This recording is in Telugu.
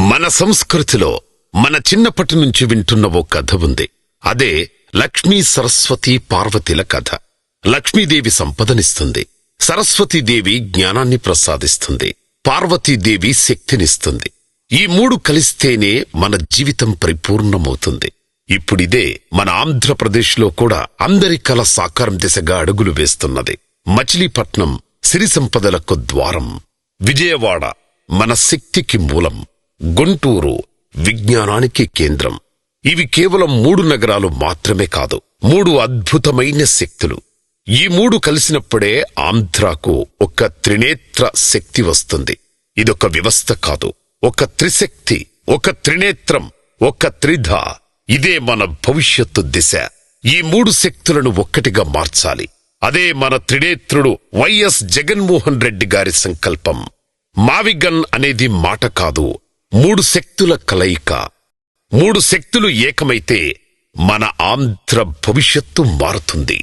మన సంస్కృతిలో మన చిన్నప్పటి నుంచి వింటున్న ఓ కథ ఉంది. అదే లక్ష్మీ సరస్వతి పార్వతిల కథ. లక్ష్మీదేవి సంపదనిస్తుంది, సరస్వతీదేవి జ్ఞానాన్ని ప్రసాదిస్తుంది, పార్వతీదేవి శక్తినిస్తుంది. ఈ మూడు కలిస్తేనే మన జీవితం పరిపూర్ణమవుతుంది. ఇప్పుడిదే మన ఆంధ్రప్రదేశ్లో కూడా అందరి కల సాకారం దిశగా అడుగులు వేస్తున్నది. మచిలీపట్నం సిరి సంపదలకు ద్వారం, విజయవాడ మన శక్తికి మూలం, గుంటూరు విజ్ఞానానికి కేంద్రం. ఇవి కేవలం 3 నగరాలు మాత్రమే కాదు, 3 అద్భుతమైన శక్తులు. ఈ 3 కలిసినప్పుడే ఆంధ్రాకు ఒక త్రినేత్ర శక్తి వస్తుంది. ఇదొక వ్యవస్థ కాదు, ఒక త్రిశక్తి, ఒక త్రినేత్రం, ఒక త్రిధ. ఇదే మన భవిష్యత్తు దిశ. ఈ 3 శక్తులను ఒక్కటిగా మార్చాలి. అదే మన త్రినేత్రుడు వైఎస్ జగన్మోహన్ రెడ్డి గారి సంకల్పం. మావిగన్ అనేది మాట కాదు, 3 శక్తుల కలయిక. 3 శక్తులు ఏకమైతే మన ఆంధ్ర భవిష్యత్తు మారుతుంది.